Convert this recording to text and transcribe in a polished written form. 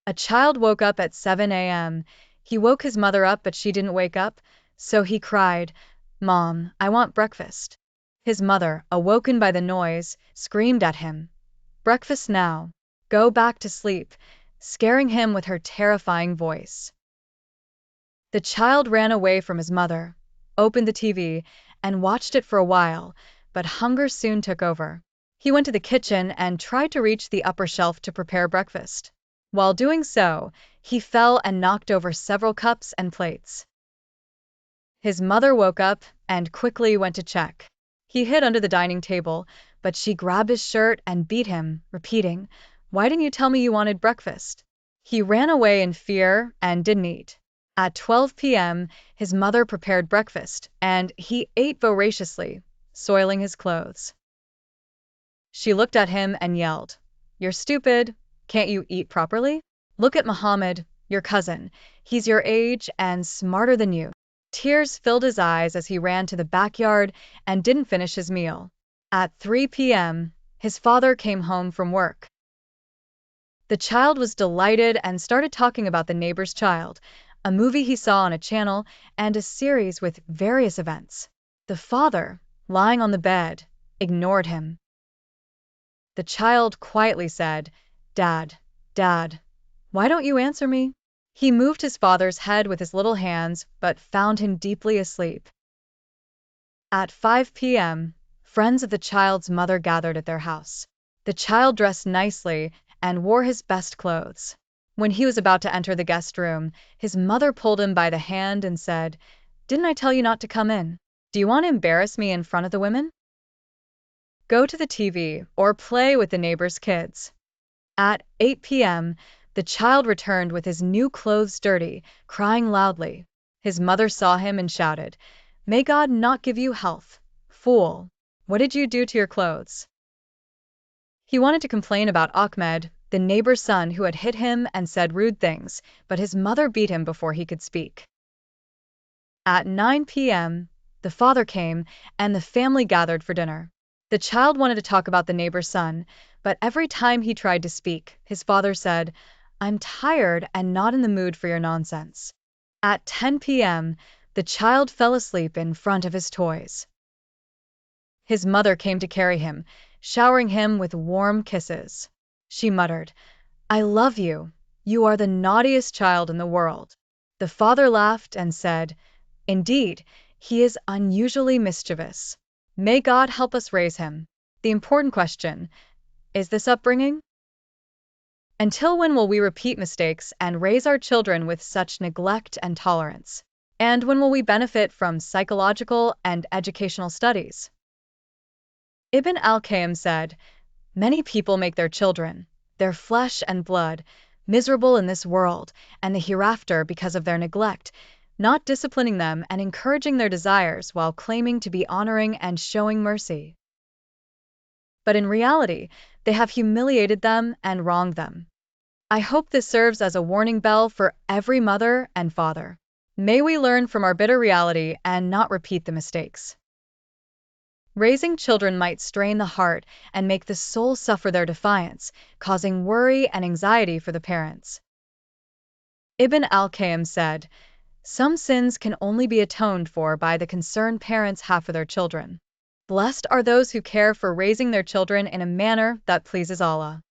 A child woke up at 7 a.m. He woke his mother up, but she didn't wake up, so he cried, "Mom, I want breakfast." His mother, awoken by the noise, screamed at him, "Breakfast now. Go back to sleep," scaring him with her terrifying voice. The child ran away from his mother, opened the TV, and watched it for a while, but hunger soon took over. He went to the kitchen and tried to reach the upper shelf to prepare breakfast. While doing so, he fell and knocked over several cups and plates. His mother woke up and quickly went to check. He hid under the dining table, but she grabbed his shirt and beat him, repeating, "Why didn't you tell me you wanted breakfast?" He ran away in fear and didn't eat. At 12 p.m., his mother prepared breakfast, and he ate voraciously, soiling his clothes. She looked at him and yelled, "You're stupid. Can't you eat properly? Look at Muhammad, your cousin. He's your age and smarter than you." Tears filled his eyes as he ran to the backyard and didn't finish his meal. At 3 p.m., his father came home from work. The child was delighted and started talking about The Neighbor's Child, a movie he saw on a channel, and a series with various events. The father, lying on the bed, ignored him. The child quietly said, "Dad, Dad, why don't you answer me?" He moved his father's head with his little hands, but found him deeply asleep. At 5 p.m., friends of the child's mother gathered at their house. The child dressed nicely and wore his best clothes. When he was about to enter the guest room, his mother pulled him by the hand and said, "Didn't I tell you not to come in? Do you want to embarrass me in front of the women? Go to the TV or play with the neighbor's kids." At 8 p.m., the child returned with his new clothes dirty, crying loudly. His mother saw him and shouted, "May God not give you health, fool. What did you do to your clothes?" He wanted to complain about Ahmed, the neighbor's son who had hit him and said rude things, but his mother beat him before he could speak. At 9 p.m., the father came and the family gathered for dinner. The child wanted to talk about the neighbor's son, but every time he tried to speak, his father said, "I'm tired and not in the mood for your nonsense." At 10 p.m., the child fell asleep in front of his toys. His mother came to carry him, showering him with warm kisses. She muttered, "I love you. You are the naughtiest child in the world." The father laughed and said, "Indeed, he is unusually mischievous. May God help us raise him." The important question, is this upbringing? Until when will we repeat mistakes and raise our children with such neglect and tolerance? And when will we benefit from psychological and educational studies? Ibn al-Qayyim said, "Many people make their children, their flesh and blood, miserable in this world and the hereafter because of their neglect, not disciplining them and encouraging their desires while claiming to be honoring and showing mercy. But in reality, they have humiliated them and wronged them." I hope this serves as a warning bell for every mother and father. May we learn from our bitter reality and not repeat the mistakes. Raising children might strain the heart and make the soul suffer their defiance, causing worry and anxiety for the parents. Ibn al-Qayyim said, "Some sins can only be atoned for by the concern parents have for their children. Blessed are those who care for raising their children in a manner that pleases Allah."